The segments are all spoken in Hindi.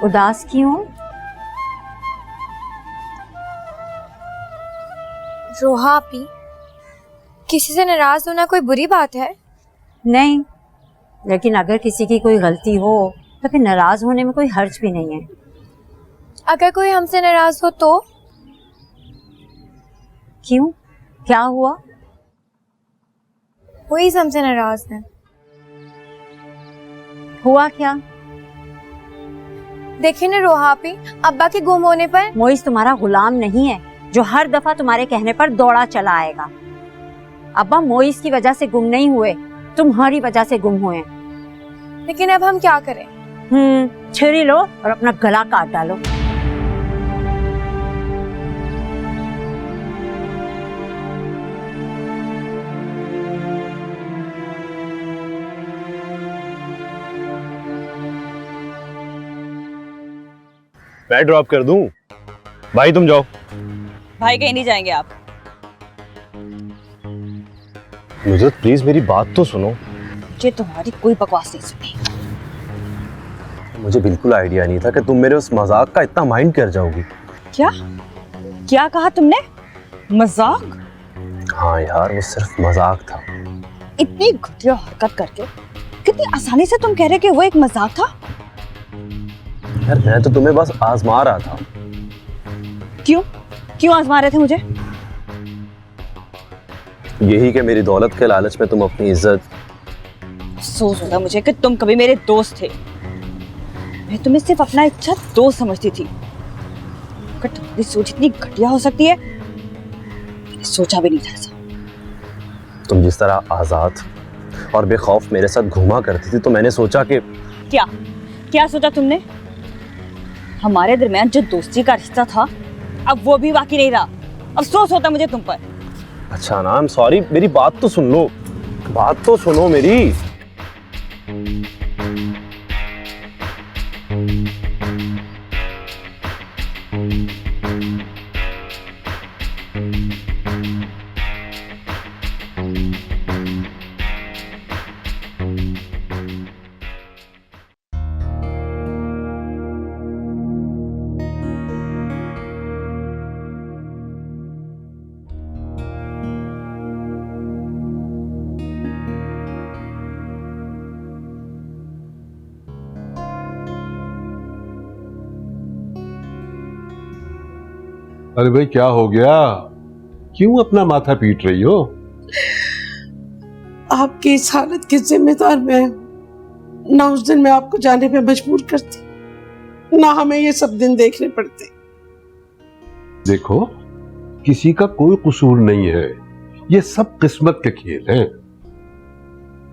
उदास क्यों? रोहा आपी, किसी से नाराज होना कोई बुरी बात है? नहीं, लेकिन अगर किसी की कोई गलती हो तो फिर नाराज होने में कोई हर्ज भी नहीं है। अगर कोई हमसे नाराज हो तो? क्यों, क्या हुआ? वही हमसे नाराज है। हुआ क्या? देखिए ना रोहा आपी, अब्बा के गुम होने पर मोइस तुम्हारा गुलाम नहीं है जो हर दफा तुम्हारे कहने पर दौड़ा चला आएगा। अब्बा मोइस की वजह से गुम नहीं हुए, तुम्हारी वजह से गुम हुए। लेकिन अब हम क्या करें? छुरी लो और अपना गला काट डालो। मैं ड्रॉप कर दूं? भाई तुम जाओ। भाई कहीं नहीं जाएंगे आप। नुसरत प्लीज मेरी बात तो सुनो। मुझे तुम्हारी कोई बकवास नहीं सुनी। मुझे बिल्कुल आइडिया नहीं था कि तुम मेरे उस मजाक का इतना माइंड कर जाओगी। क्या क्या कहा तुमने? मजाक? हाँ यार, वो सिर्फ मजाक था। इतनी घटिया हरकत करके कितनी आसानी से तुम कह रहे कि वो एक मजाक था। यार मैं तो तुम्हें बस आजमा रहा था। क्यों क्यों आजमा रहे थे मुझे? यही कि मेरी दौलत के लालच में तुम अपनी इज्जत। अफसोस होता मुझे कि तुम कभी मेरे दोस्त थे। मैं तुम्हें सिर्फ अपना अच्छा दोस्त समझती थी। अगर तुम्हारी सोच इतनी घटिया हो सकती है, मैंने सोचा भी नहीं था ऐसा। तुम जिस तरह आजाद और बेखौफ मेरे साथ घूमा करती थी तो मैंने सोचा कि क्या क्या सोचा तुमने? हमारे दरमियान जो दोस्ती का रिश्ता था अब वो भी बाकी नहीं रहा। अफसोस होता मुझे तुम पर। अच्छा ना, आई एम सॉरी, मेरी बात तो सुन लो। बात तो सुनो मेरी। अरे भाई क्या हो गया? क्यों अपना माथा पीट रही हो? आपकी इस हालत के जिम्मेदार मैं हूं। ना उस दिन मैं आपको जाने पे मजबूर करती, ना हमें ये सब दिन देखने पड़ते। देखो, किसी का कोई कसूर नहीं है, ये सब किस्मत के खेल हैं।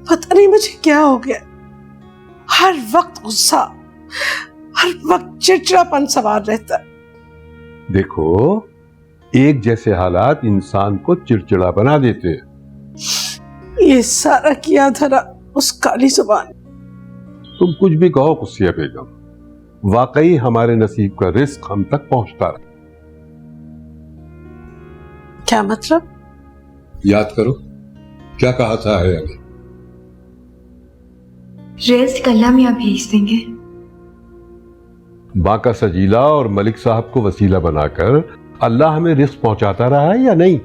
पता नहीं मुझे क्या हो गया, हर वक्त गुस्सा, हर वक्त चिड़चिड़ापन सवार रहता है। देखो, एक जैसे हालात इंसान को चिड़चिड़ा बना देते हैं। ये सारा किया धरा उस काली जुबान। तुम कुछ भी कहो कुसिया बेगम, वाकई हमारे नसीब का रिस्क हम तक पहुंचता रहा। क्या मतलब? याद करो क्या कहा था है अभी। रेस्ट कल्ला मियाँ भेज देंगे। माँ का सजीला और मलिक साहब को वसीला बनाकर अल्लाह हमें रिस्क पहुंचाता रहा है या नहीं?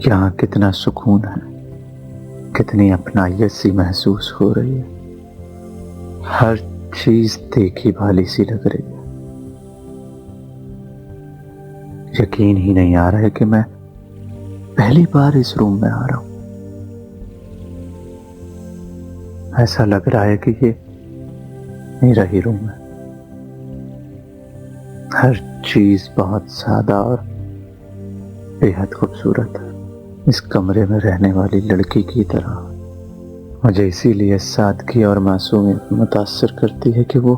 यहाँ कितना सुकून है, कितनी अपनाइयत सी महसूस हो रही है। हर चीज देखी भाली सी लग रही है। यकीन ही नहीं आ रहा है कि मैं पहली बार इस रूम में आ रहा हूं। ऐसा लग रहा है कि ये मेरा ही रूम है। हर चीज बहुत सादा और बेहद खूबसूरत है, इस कमरे में रहने वाली लड़की की तरह। मुझे इसीलिए सादगी और मासूमियत मुतासर करती है कि वो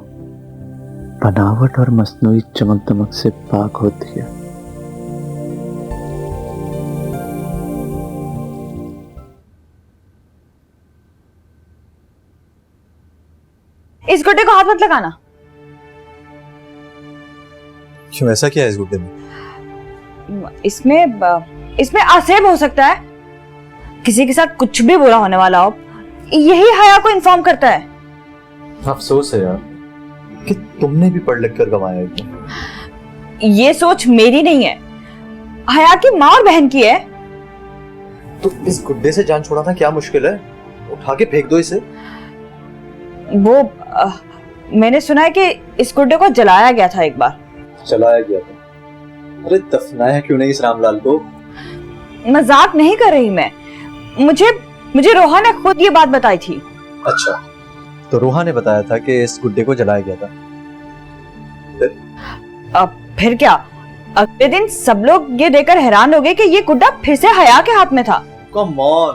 बनावट और मस्नुई चमक दमक से पाक होती है। इस गुड्डे को हाथ मत लगाना। क्यों, ऐसा क्या है इस गुड्डे में? इसमें आसेब हो सकता है, किसी के साथ कुछ भी बुरा होने वाला हो, यही हया को इन्फॉर्म करता है। अफसोस है यार कि तुमने भी पढ़ लिख कर गंवाया है। ये सोच मेरी नहीं है, हया की माँ और बहन की है। तो इस गुड्डे से जान छुड़ाना क्या मुश्किल है, उठा के फेंक दो इसे। वो मैंने सुना है कि इस गुड्डे को जलाया गया था एक बार। चलाया गया था? अरे दफनाया क्यों नहीं इस रामलाल को? मजाक नहीं कर रही मैं, मुझे रोहा ने खुद ये बात बताई थी। अच्छा, तो रोहा ने बताया था कि इस गुड्डे को जलाया गया था। अब फिर क्या, अगले दिन सब लोग ये देखकर हैरान हो गए कि ये गुड्डा फिर से हया के हाथ में था। कम ऑन,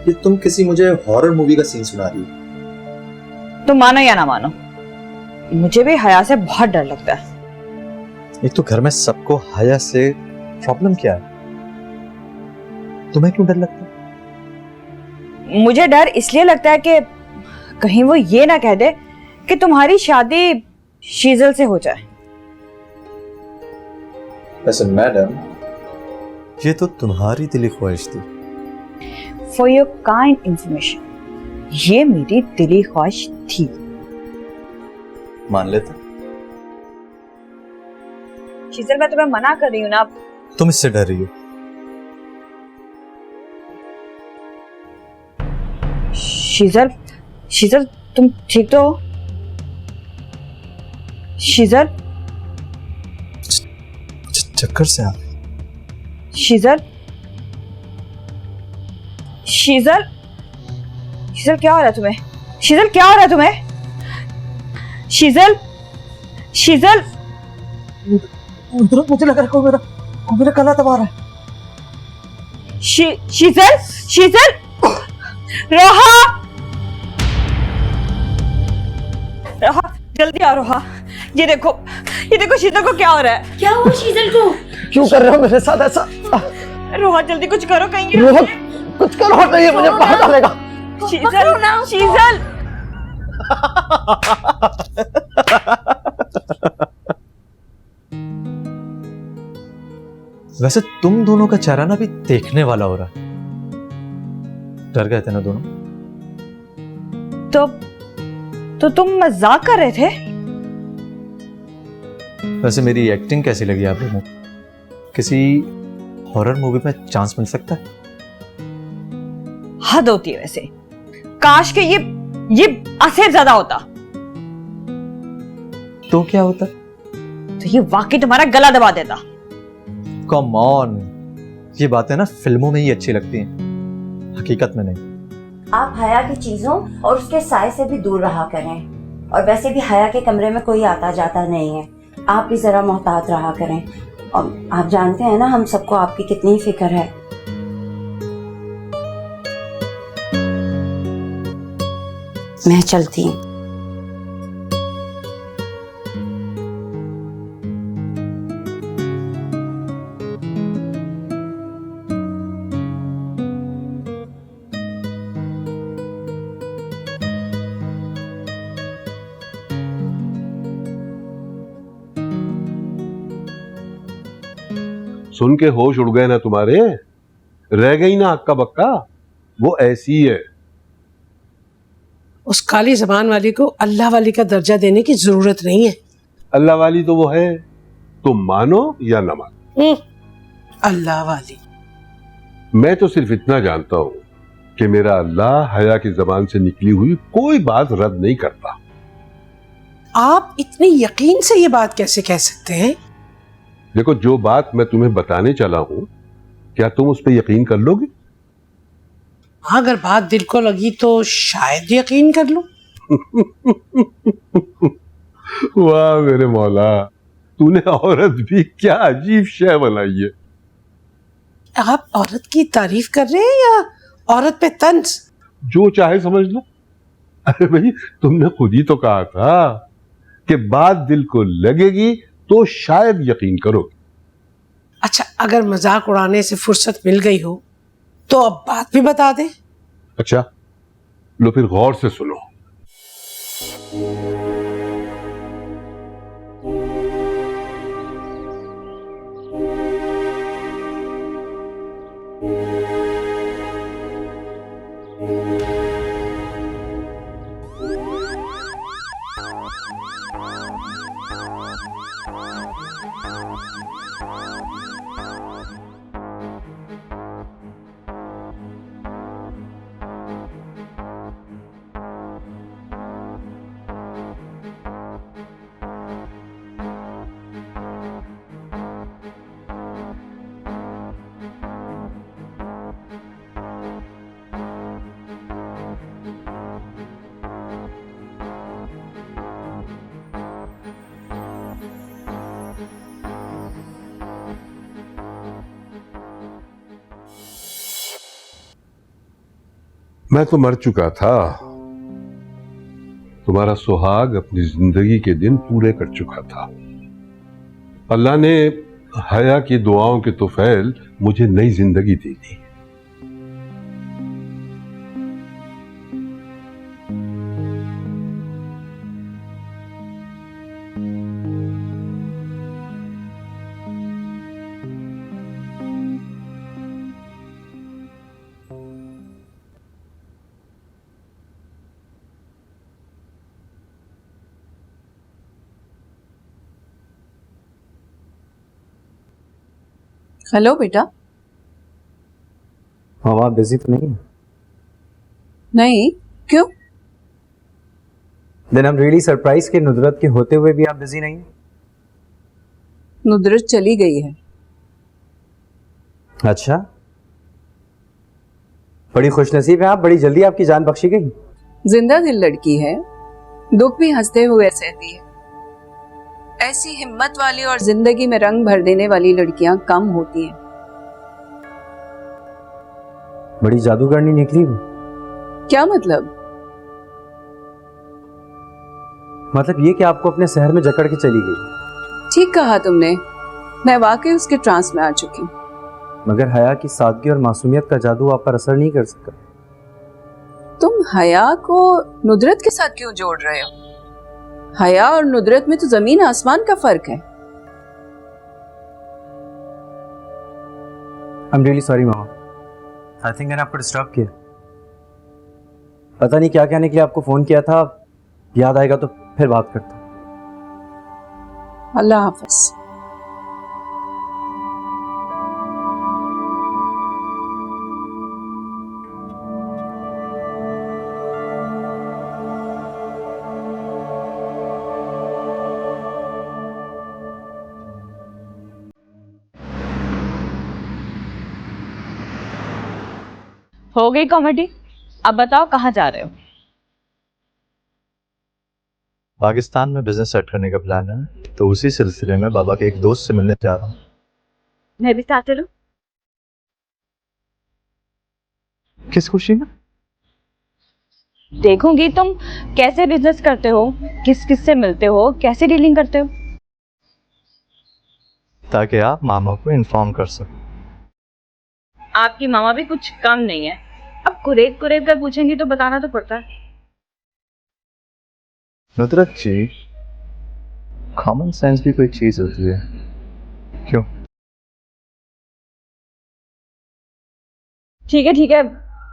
ये तुम किसी मुझे हॉरर मूवी का सीन सुना रही हो। तुम मानो या ना मानो, मुझे भी हया से बहुत डर लगता है। एक तो घर में सबको हया से प्रॉब्लम क्या है, तुम्हें क्यों डर लगता है? मुझे डर इसलिए लगता है कि कहीं वो ये ना कह दे कि तुम्हारी शादी शीजल से हो जाए। वैसे मैडम, ये तो तुम्हारी दिली ख्वाहिश थी। फॉर योर काइंड इंफॉर्मेशन, ये मेरी दिली ख्वाहिश थी। मान लेते। शीजल, मैं तुम्हें मना कर रही हूँ ना। तुम इससे डर रही हो? शीजल तुम ठीक तो हो? शीजल चक्कर से आ। शीजल क्या हो रहा है तुम्हें? शीजल क्या हो रहा है तुम्हें? शीजल मुझे लग रहा है मेरा गला दबा रहा है। शीजल रोहा जल्दी आ रोहा। ये देखो शीजल को क्या हो रहा है? क्या हुआ शीजल को? क्यों कर रहे हो मेरे साथ ऐसा? रोहा जल्दी कुछ करो, कहीं रोहा, कुछ करो, नहीं मुझे बाहर डालेगा। शीजल वैसे तुम दोनों का चेहरा ना भी देखने वाला हो रहा है। डर गए थे ना दोनों? तो तुम मजाक कर रहे थे? वैसे मेरी एक्टिंग कैसी लगी आप लोगों को? किसी हॉरर मूवी में चांस मिल सकता है? हद होती है वैसे। काश के ये आसेब ज्यादा होता। तो क्या होता? तो ये वाकई तुम्हारा गला दबा देता। कम ऑन, ये बातें ना फिल्मों में ही अच्छी लगती हैं, हकीकत में नहीं। आप हया की चीजों और उसके साय से भी दूर रहा करें। और वैसे भी हया के कमरे में कोई आता जाता नहीं है, आप भी जरा मोहतात रहा करें। और आप जानते हैं ना हम सबको आपकी कितनी फिक्र है। मैं चलती हूँ। सुन के होश उड़ गए ना तुम्हारे? रह गई ना हक्का बक्का? वो ऐसी है। उस काली जबान वाली को अल्लाह वाली का दर्जा देने की जरूरत नहीं है। अल्लाह वाली तो वो है, तुम मानो या ना मानो। अल्लाह वाली। मैं तो सिर्फ इतना जानता हूं कि मेरा अल्लाह हया की जबान से निकली हुई कोई बात रद्द नहीं करता। आप इतने यकीन से ये बात कैसे कह सकते हैं? देखो, जो बात मैं तुम्हें बताने चला हूं, क्या तुम उस पर यकीन कर लोगे? हाँ, अगर बात दिल को लगी तो शायद यकीन कर लो। वाह मेरे मौला, तूने औरत भी क्या अजीब शय बनाई है। आप औरत की तारीफ कर रहे हैं या औरत पे तंज? जो चाहे समझ लो। अरे भाई, तुमने खुद ही तो कहा था कि बात दिल को लगेगी तो शायद यकीन करोगे। अच्छा, अगर मजाक उड़ाने से फुर्सत मिल गई हो तो अब बात भी बता दे। अच्छा लो फिर गौर से सुनो। मैं तो मर चुका था, तुम्हारा सुहाग अपनी जिंदगी के दिन पूरे कर चुका था। अल्लाह ने हया की दुआओं के तोफैल मुझे नई जिंदगी दे दी। हेलो बेटा। हाँ, आप बिजी तो नहीं है? नहीं, क्यों? Then I am really surprise कि नुदरत के होते हुए भी आप बिजी नहीं हैं। नुदरत चली गई है। अच्छा, बड़ी खुशनसीब है आप, बड़ी जल्दी आपकी जान बख्शी गई। जिंदा दिल लड़की है, दुख भी हंसते हुए सहती है। ऐसी हिम्मत वाली और जिंदगी में रंग भर देने वाली लड़कियां कम होती हैं। बड़ी जादूगरनी निकली वो। क्या मतलब? मतलब ये कि आपको अपने शहर में जकड़ के चली गई। ठीक कहा तुमने, मैं वाकई उसके ट्रांस में आ चुकी। मगर हया की सादगी और मासूमियत का जादू आप पर असर नहीं कर सका। तुम हया को नुदरत के साथ क्यों जोड़ रहे हो? हया और नुदरत में तो जमीन आसमान का फर्क है। आई am really sorry mama, I think मैंने आपको डिस्टर्ब किया। पता नहीं क्या कहने के लिए आपको फोन किया था, याद आएगा तो फिर बात करते हैं। अल्लाह हाफिज। हो गई कॉमेडी, अब बताओ कहाँ जा रहे हो? पाकिस्तान में बिजनेस सेट करने का प्लान है, तो उसी सिलसिले में बाबा के एक दोस्त से मिलने जा रहा हूँ। मैं भी साथ चलूं? किस खुशी में? देखूंगी तुम कैसे बिजनेस करते हो, किस किस से मिलते हो, कैसे डीलिंग करते हो, ताकि आप मामा को इन्फॉर्म कर सको। आपकी मामा भी कुछ कम नहीं है। अब कुरेद कुरेद कर पूछेंगी तो बताना तो पड़ता है। नुदरत जी, कॉमन सेंस भी कोई चीज होती है, क्यों? ठीक है,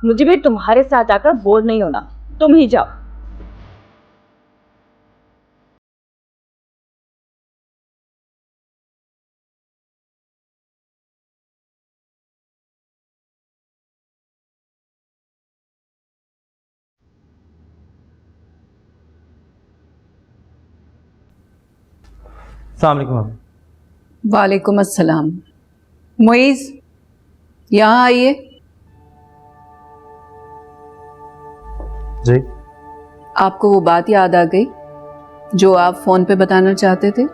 मुझे भी तुम्हारे साथ आकर बोर नहीं होना, तुम ही जाओ। अस्सलाम वालेकुम। वालेकुम अस्सलाम। मुइज़, यहाँ आइए। जी। आपको वो बात याद आ गई जो आप फोन पे बताना चाहते थे?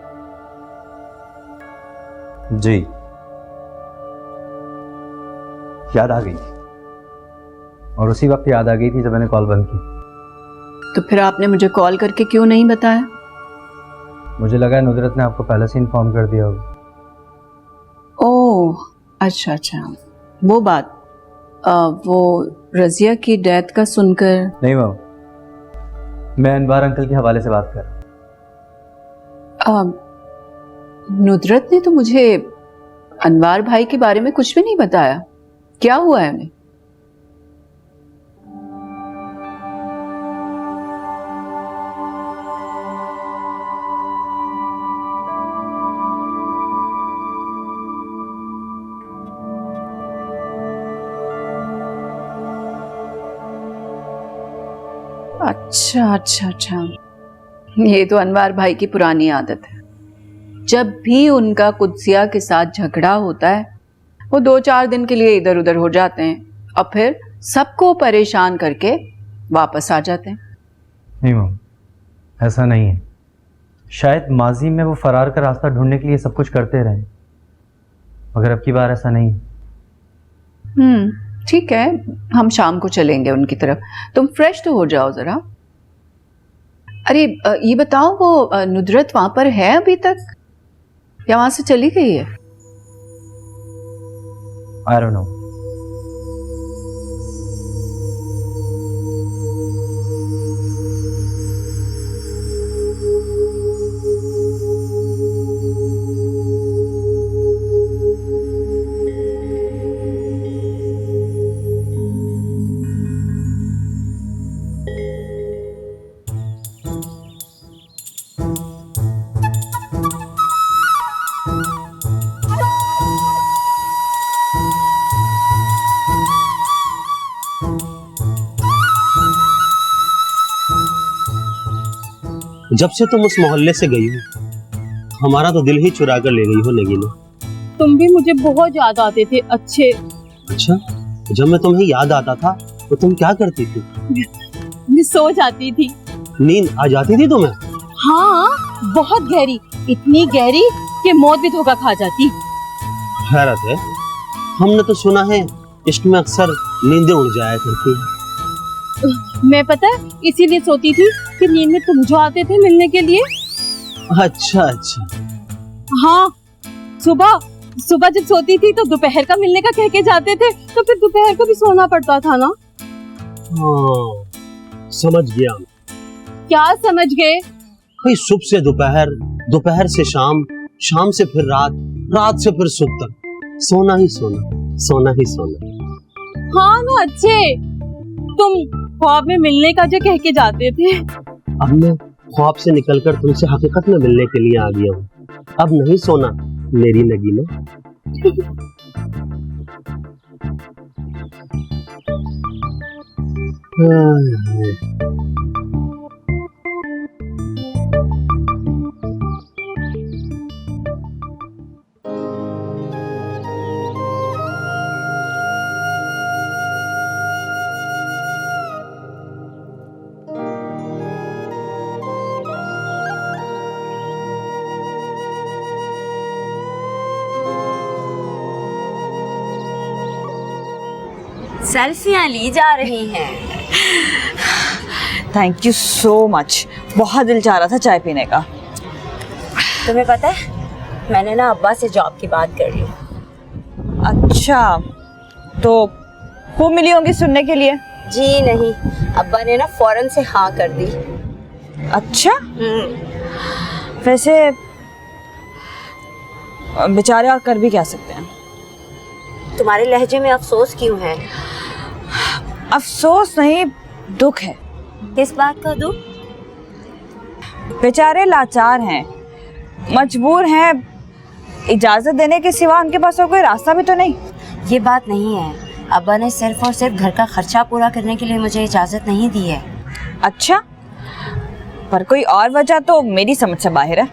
जी, याद आ गई और उसी वक्त याद आ गई थी जब मैंने कॉल बंद की। तो फिर आपने मुझे कॉल करके क्यों नहीं बताया? मुझे लगा नुजरत ने आपको पहले से इन्फॉर्म कर दिया होगा। ओह, अच्छा अच्छा, वो बात। वो रजिया की डेथ का सुनकर। नहीं मामा, मैं अनवार अंकल के हवाले से बात कर रहा हूं। नुजरत ने तो मुझे अनवार भाई के बारे में कुछ भी नहीं बताया। क्या हुआ है उन्हें? अच्छा अच्छा अच्छा, ये तो अनवार भाई की पुरानी आदत है। जब भी उनका कुदसिया के साथ झगड़ा होता है वो 2-4 दिन के लिए इधर उधर हो जाते हैं और फिर सबको परेशान करके वापस आ जाते हैं। नहीं मामा, ऐसा नहीं है। शायद माजी में वो फरार का रास्ता ढूंढने के लिए सब कुछ करते रहे, मगर अब की बार ऐसा नहीं है। ठीक है, हम शाम को चलेंगे उनकी तरफ। तुम फ्रेश तो हो जाओ जरा। अरे ये बताओ, वो नुजरत वहां पर है अभी तक या वहां से चली गई है? I don't know. जब से तुम उस मोहल्ले से गई हो हमारा तो दिल ही चुरा कर ले गई हो नगीना। तुम भी मुझे बहुत याद आते थे। अच्छे। अच्छा, जब मैं तुम्हें याद आता था तो तुम क्या करती थी? मैं सो जाती थी। नींद आ जाती थी तुम्हें? हाँ, बहुत गहरी, इतनी गहरी कि मौत भी धोखा खा जाती। हैरत है, हमने तो सुना है इश्क में अक्सर नींदें उड़ जाया करती। मैं पता है इसीलिए सोती थी कि नींद में तुम जो आते थे मिलने के लिए। अच्छा अच्छा। हाँ, सुबह सुबह जब सोती थी तो दोपहर का मिलने का कह के जाते थे, तो फिर दोपहर को भी सोना पड़ता था ना। हाँ, समझ गया। क्या समझ गए? भाई सुबह से दोपहर, दोपहर से शाम, शाम से फिर रात, रात से फिर सुबह तक सोना ही सोना, सोना ही सोना। हाँ ना अच्छे, तुम ख्वाब में मिलने का जो कह के जाते थे। अब मैं ख्वाब से निकलकर तुमसे हकीकत में मिलने के लिए आ गया हूँ। अब नहीं सोना मेरी नगीना। सेल्फियां ली जा रही हैं। Thank you so much. बहुत दिल चाह रहा था चाय पीने का। तुम्हें पता है मैंने ना अब्बा से जॉब की बात कर ली। अच्छा, तो खूब मिली होंगी सुनने के लिए? जी नहीं, अब्बा ने ना फौरन से हाँ कर दी। अच्छा, वैसे बेचारे और कर भी क्या सकते हैं। तुम्हारे लहजे में अफसोस क्यों है? अफसोस नहीं, दुख है। किस बात का दुख? बेचारे लाचार हैं, मजबूर हैं, इजाजत देने के सिवा उनके पास और कोई रास्ता भी तो नहीं। ये बात नहीं है, अब्बा ने सिर्फ और सिर्फ घर का खर्चा पूरा करने के लिए मुझे इजाजत नहीं दी है। अच्छा, पर कोई और वजह तो मेरी समझ से बाहर है।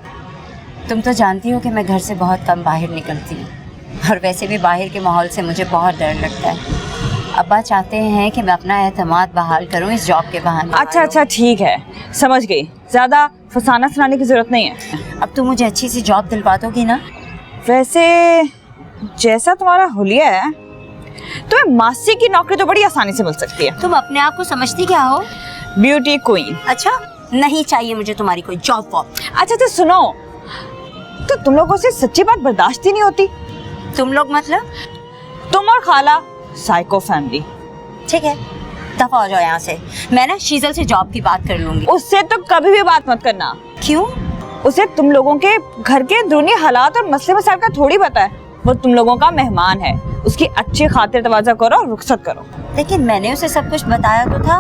तुम तो जानती हो कि मैं घर से बहुत कम बाहर निकलती हूँ, और वैसे भी बाहर के माहौल से मुझे बहुत डर लगता है। अब्बा चाहते हैं कि मैं अपना एतमाद बहाल करूं इस जॉब के बहाने। अच्छा अच्छा, ठीक है, समझ गई। ज्यादा फसाना सुनाने की जरूरत नहीं है। अब तुम मुझे अच्छी सी जॉब दिलवा दोगी ना? वैसे जैसा तुम्हारा हुलिया है, तुम्हें मासी की नौकरी तो बड़ी आसानी से मिल सकती है। तुम अपने आप को समझती क्या हो? Beauty queen. अच्छा, नहीं चाहिए मुझे तुम्हारी कोई जॉब वॉब। अच्छा तो सुनो, तो तुम लोगों से सच्ची बात बर्दाश्त ही नहीं होती। तुम लोग मतलब? तुम और खाला, साइको फैमिली। ठीक है, दफा हो जाओ यहाँ से। मैं ना शीजल से जॉब की बात कर लूंगी। उससे तो कभी भी बात मत करना। क्यों? उसे तुम लोगों के घर के अंदरूनी हालात और मसले मसाइल का थोड़ी पता है। वो तुम लोगों का मेहमान है, उसकी अच्छी खातिर तवाज़ा करो और रुखसत करो। लेकिन मैंने उसे सब कुछ बताया तो था।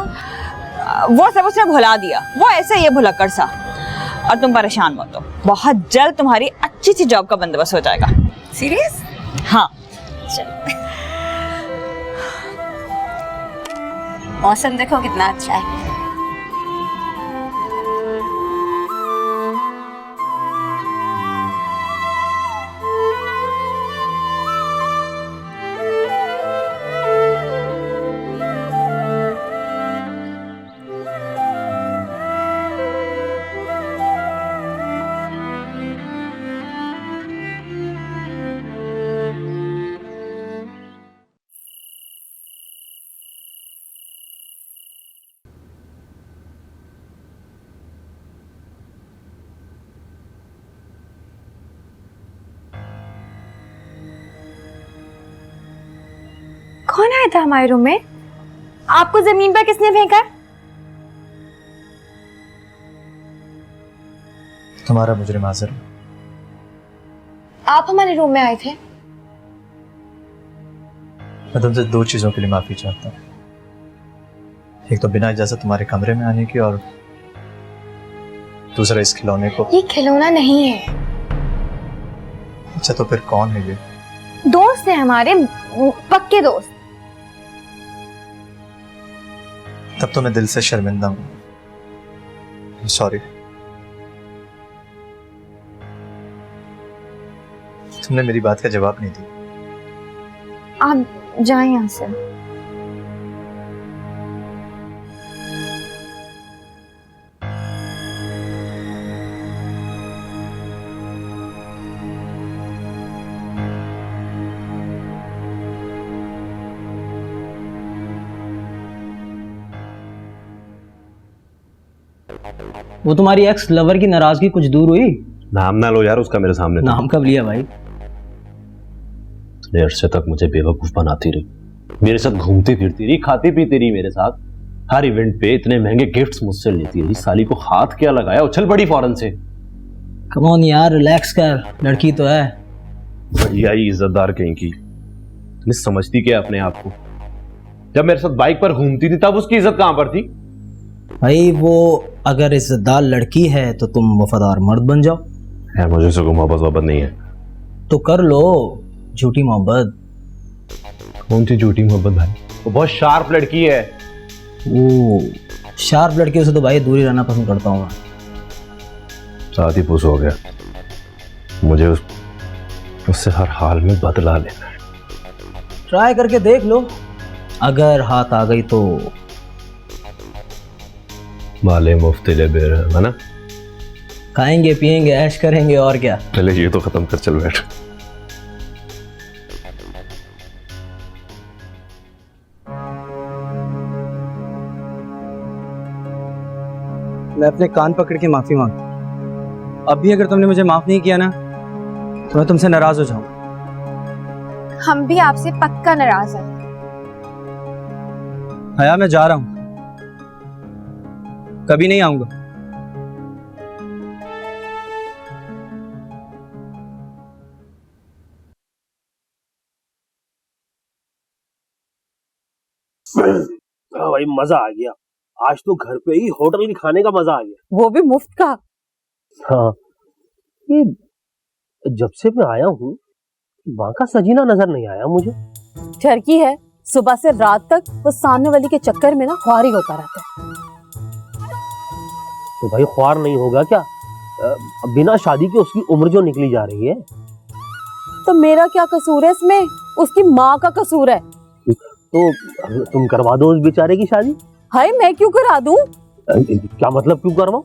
वो सब उसने भुला दिया, वो ऐसे ही है भुलक्कड़ सा। और तुम परेशान मत हो, बहुत जल्द तुम्हारी अच्छी सी जॉब का बंदोबस्त हो जाएगा। सीरियस? हाँ। मौसम देखो कितना अच्छा है। कौन आया था हमारे रूम में? आपको जमीन पर किसने फेंका? तुम्हारा मुजरिम हाजिर। आप हमारे रूम में आए थे। मैं तुमसे दो चीजों के लिए माफी चाहता हूँ। एक तो बिना इजाजत तुम्हारे कमरे में आने की, और दूसरा इस खिलौने को। ये खिलौना नहीं है। अच्छा तो फिर कौन है ये? दोस्त है हमारे, पक्के दोस्त। तब तो मैं दिल से शर्मिंदा हूँ। सॉरी। तुमने मेरी बात का जवाब नहीं दिया। आप जाएं यहाँ से। वो तुम्हारी एक्स लवर की नाराजगी कुछ दूर हुई? नाम ना लो यार उसका मेरे सामने। नाम कब लिया भाई? इतने अरसे तक मुझे बेवकूफ बनाती रही, मेरे साथ घूमती फिरती रही, खाती पीती रही मेरे साथ, हर इवेंट पे इतने महंगे गिफ्ट्स मुझसे लेती रही। साली को हाथ क्या लगाया, उछल पड़ी फौरन से। कम ऑन यार, रिलैक्स कर, लड़की तो है। बढ़िया ही इज्जतदार कहीं की। नहीं समझती क्या अपने आप को? जब मेरे साथ बाइक पर घूमती थी तब उसकी इज्जत कहां पर थी? भाई वो अगर इज्जतदार लड़की है तो तुम वफादार मर्द बन जाओ। यार मुझे उससे कोई मोहब्बत नहीं है। तो कर लो झूठी मोहब्बत। कौन सी झूठी मोहब्बत भाई? वो बहुत शार्प लड़की है। वो शार्प लड़कियों से तो भाई दूरी रहना पसंद करता हूँ मैं। साथ ही पुस हो गया। मुझे उससे हर हाल में बदला लेना है। ट्राई करके देख लो, अगर हाथ आ गई तो माले मुफ्तिले बेर है ना? खाएंगे पिएंगे ऐश करेंगे और क्या। पहले ये तो खत्म कर, चल बैठ। मैं अपने कान पकड़ के माफी मांगता हूँ। अब भी अगर तुमने मुझे माफ नहीं किया ना तो मैं तुमसे नाराज हो जाऊंगा। हम भी आपसे पक्का नाराज हैं। हया मैं जा रहा हूं, कभी नहीं आऊंगा। हाँ भाई मजा आ गया। आज तो घर पे ही होटल के खाने का मजा आ गया। वो भी मुफ्त का। हाँ, ये जब से मैं आया हूँ वहां का सजीना नजर नहीं आया मुझे। ठरकी है, सुबह से रात तक वो सामने वाली के चक्कर में ना ख्वार ही होता रहता है। तो भाई ख्वार नहीं होगा क्या? बिना शादी के उसकी उम्र जो निकली जा रही है। तो मेरा क्या कसूर है इसमें? उसकी माँ का कसूर है। तो तुम करवा दो उस बेचारे की शादी। हाय मैं क्यों करा दूं? क्या मतलब क्यों करवाऊं?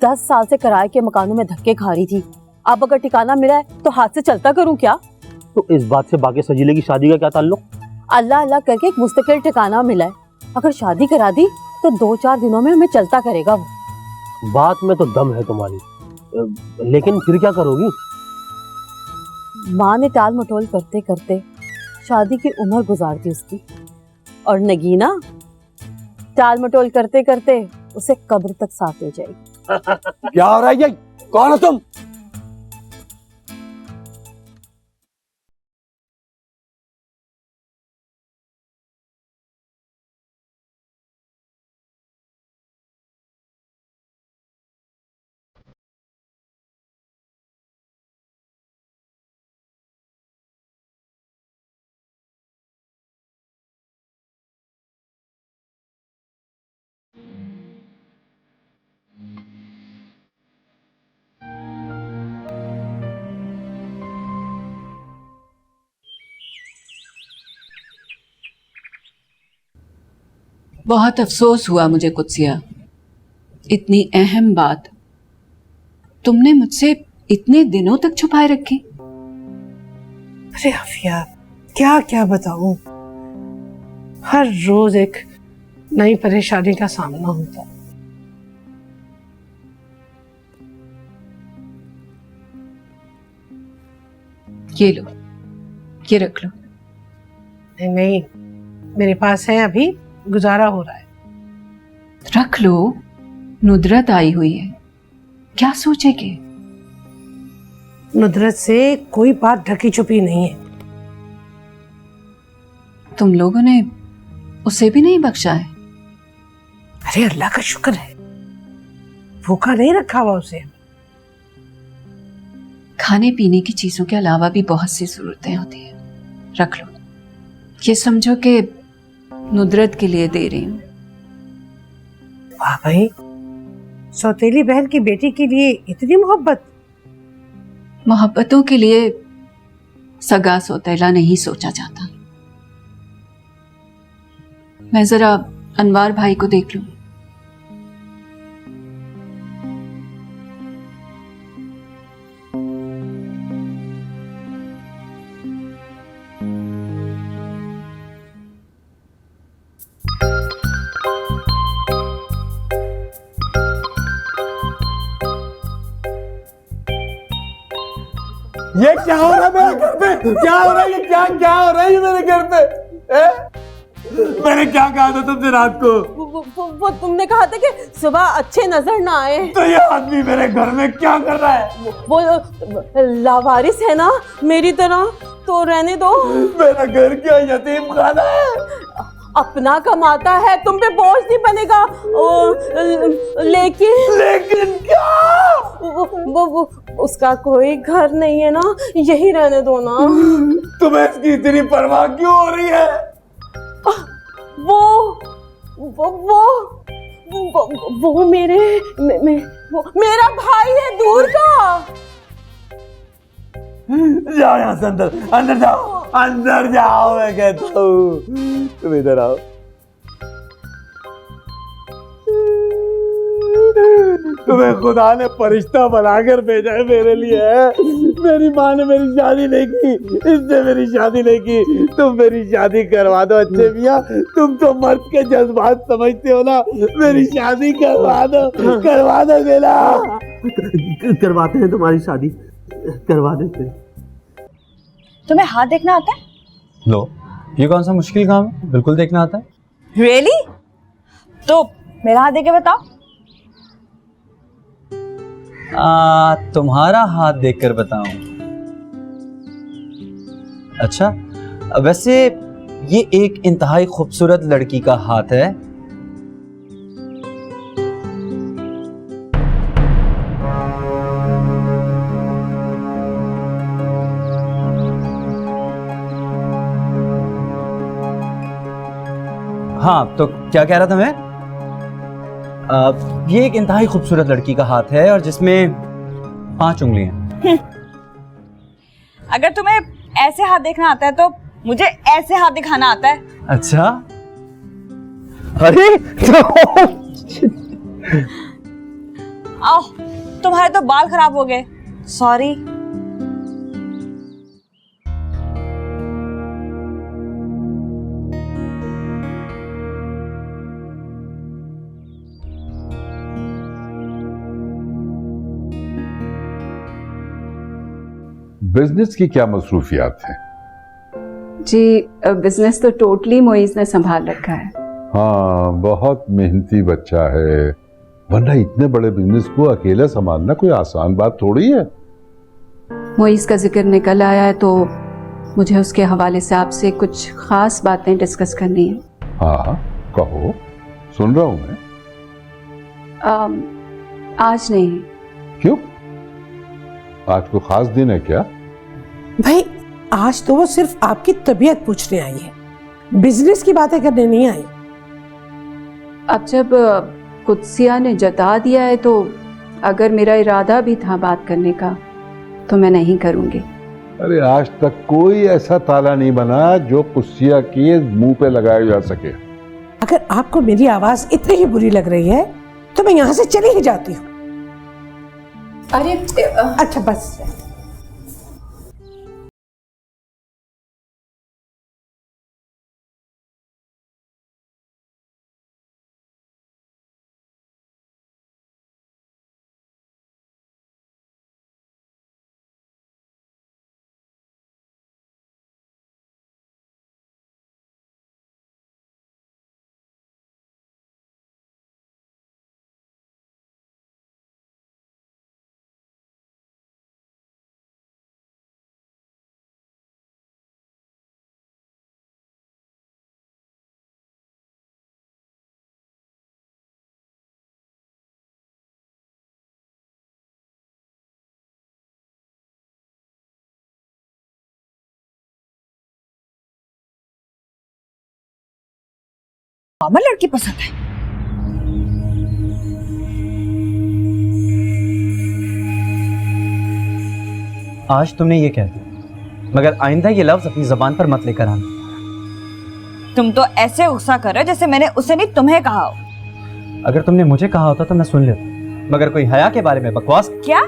10 साल से किराए के मकानों में धक्के खा रही थी, अब अगर ठिकाना मिला है तो हाथ से चलता करूं क्या? तो इस बात से बाकी सजीले की शादी का क्या ताल्लुक? अल्लाह अल्लाह करके एक मुस्तकिल ठिकाना मिला है, अगर शादी करा दी तो 2-4 दिनों में हमें चलता करेगा वो। बात में तो दम है तुम्हारी, लेकिन फिर क्या करोगी? माँ ने टाल मटोल करते करते शादी की उम्र गुजार दी उसकी, और नगीना टाल मटोल करते करते उसे कब्र तक साथ ले जाएगी। क्या हो रहा है ये? कौन हो तुम? बहुत अफसोस हुआ मुझे कुत्सिया, इतनी अहम बात तुमने मुझसे इतने दिनों तक छुपाए रखी। अरे आफिया, क्या क्या बताऊं, हर रोज एक नई परेशानी का सामना होता। ये लो, ये रख लो। नहीं नहीं, मेरे पास है, अभी गुजारा हो रहा है। रख लो, नुदरत आई हुई है, क्या सोचेगी? नुदरत से कोई बात ढकी छुपी नहीं है। तुम लोगों ने उसे भी नहीं बख्शा है? अरे अल्लाह का शुक्र है, भूखा नहीं रखा हुआ उसे। खाने पीने की चीजों के अलावा भी बहुत सी जरूरतें होती हैं, रख लो। ये समझो कि नुदरत के लिए दे रही हूं। वाह भाई, सौतेली बहन की बेटी के लिए इतनी मोहब्बत। मोहब्बतों के लिए सगा सौतेला नहीं सोचा जाता। मैं जरा अनवार भाई को देख लूं। ये क्या हो रहा है मेरे घर पे? क्या हो रहा है? ये क्या क्या हो रहा है ये मेरे घर पे? मैंने क्या कहा था तुमसे रात को? वो तुमने कहा था कि सुबह अच्छे नजर ना आए। तो ये आदमी मेरे घर में क्या कर रहा है? वो लावारिस है ना मेरी तरह, तो रहने दो। मेरा घर क्या यतीम खाना है? अपना कमाता है, तुम पे बोझ नहीं बनेगा। लेकिन क्या? वो उसका कोई घर नहीं है ना, यही रहने दो ना। तुम्हें इसकी इतनी परवाह क्यों हो रही है? वो मेरा भाई है दूर का। जाओ यहाँ से, अंदर जाओ, अंदर जाओ, मैं कहता हूँ। तुम इधर आओ। तुम्हें खुदा ने फरिश्ता बनाकर भेजा है मेरे लिए। मेरी माँ ने मेरी शादी नहीं की, इसने मेरी शादी नहीं की। तुम मेरी शादी करवा दो अच्छे मियाँ, तुम तो मर्द के जज्बात समझते हो ना। मेरी शादी करवा दो गेला। करवाते हैं तुम्हारी शादी, करवा देते हैं। तुम्हें हाथ देखना आता है? लो, ये कौन सा मुश्किल काम है? बिल्कुल देखना आता है। Really? तो मेरा हाथ देके बताओ। तुम्हारा हाथ देखकर बताऊं? अच्छा, वैसे ये एक इंतहाई खूबसूरत लड़की का हाथ है। हाँ, तो क्या कह रहा था मैं? ये एक इंतहाई खूबसूरत लड़की का हाथ है और जिसमें 5 उंगलियां। अगर तुम्हें ऐसे हाथ देखना आता है तो मुझे ऐसे हाथ दिखाना आता है। अच्छा, अरे आओ, तुम्हारे तो बाल खराब हो गए, सॉरी। बिजनेस की क्या मसरूफियात हैं? जी बिजनेस तो टोटली मोइज ने संभाल रखा है। हाँ, बहुत मेहनती बच्चा है, वरना इतने बड़े बिजनेस को अकेला संभालना कोई आसान बात थोड़ी है। मोइज का जिक्र निकल आया है तो मुझे उसके हवाले से आपसे कुछ खास बातें डिस्कस करनी है। हाँ कहो, सुन रहा हूं मैं। आज नहीं। क्यों? आज को खास दिन है क्या? भाई आज तो वो सिर्फ आपकी तबीयत पूछने आई है, बिजनेस की बातें करने नहीं आई। अब जब कुदसिया ने जता दिया है तो अगर मेरा इरादा भी था बात करने का तो मैं नहीं करूंगी। अरे आज तक कोई ऐसा ताला नहीं बना जो कुदसिया के मुंह पे लगाया जा सके। अगर आपको मेरी आवाज इतनी ही बुरी लग रही है तो मैं यहाँ से चली ही जाती हूँ। अरे अच्छा बस। मामा लड़की पसंद है? आज तुमने ये कह दिया, मगर आइंदा ये लफ्ज अपनी जबान पर मत लेकर आना। तुम तो ऐसे गुस्सा कर रहे हो जैसे मैंने उसे नहीं तुम्हें कहा हो। अगर तुमने मुझे कहा होता तो मैं सुन लेता, मगर कोई हया के बारे में बकवास। क्या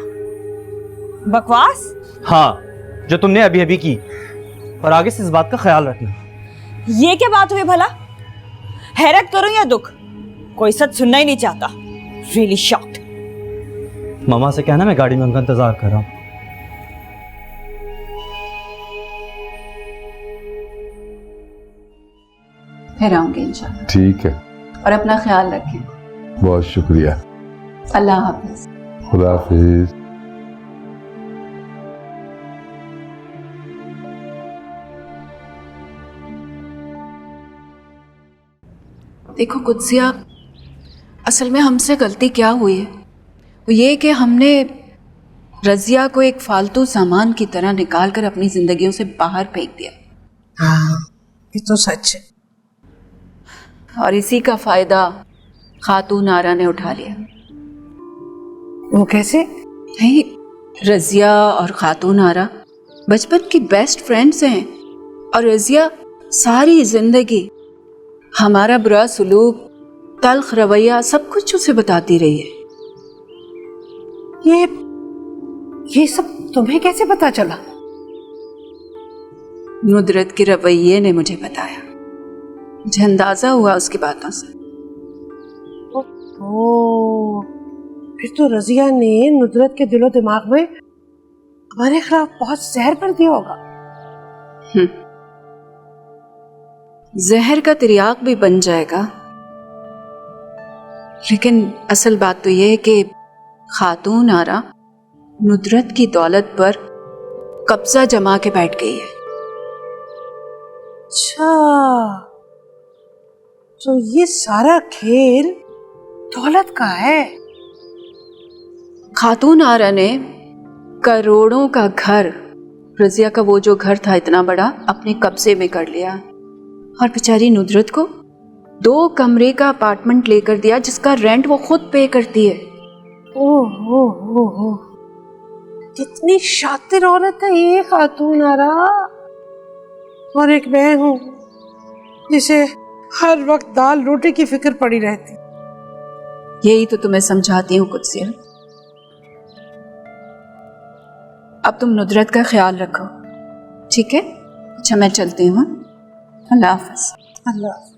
बकवास? हाँ, जो तुमने अभी अभी की, और आगे से इस बात का ख्याल रखना। ये क्या बात हुई भला? हैरत करूं या दुख? कोई सच सुनना ही नहीं चाहता। Really shocked. मामा से कहना मैं गाड़ी में उनका इंतजार कर रहा हूँ। फिर आऊंगी इंशाल्लाह। ठीक है, और अपना ख्याल रखें। बहुत शुक्रिया। अल्लाह हाफिज। खुदा हाफिज। देखो कुदसिया, असल में हमसे गलती क्या हुई है वो ये कि हमने रजिया को एक फालतू सामान की तरह निकाल कर अपनी जिंदगियों से बाहर फेंक दिया। हाँ ये तो सच है। और इसी का फायदा खातून आरा ने उठा लिया। वो कैसे? नहीं, रजिया और खातून आरा बचपन की बेस्ट फ्रेंड्स हैं और रजिया सारी जिंदगी हमारा बुरा सुलूक, तल्ख रवैया सब कुछ उसे बताती रही है। ये सब तुम्हें कैसे पता चला? नुदरत के रवैये ने मुझे बताया। मुझे अंदाजा हुआ उसकी बातों से। ओ, फिर तो रजिया ने नुदरत के दिलो दिमाग में हमारे खिलाफ बहुत जहर भर दिया होगा। जहर का तिर्याक भी बन जाएगा, लेकिन असल बात तो यह है कि खातून आरा नुदरत की दौलत पर कब्जा जमा के बैठ गई है। अच्छा, तो ये सारा खेल दौलत का है। खातून आरा ने करोड़ों का घर, रजिया का वो जो घर था इतना बड़ा, अपने कब्जे में कर लिया और बेचारी नुदरत को 2 कमरे का अपार्टमेंट लेकर दिया जिसका रेंट वो खुद पे करती है। ओह, कितनी शातिर औरत है ये खातून आरा। और एक मैं हूँ जिसे हर वक्त दाल रोटी की फिक्र पड़ी रहती। यही तो तुम्हें समझाती हूँ कुदसिया। अब तुम नुदरत का ख्याल रखो, ठीक है? अच्छा मैं चलती हूँ। अल्लाह हाफ़िज़। अल्लाह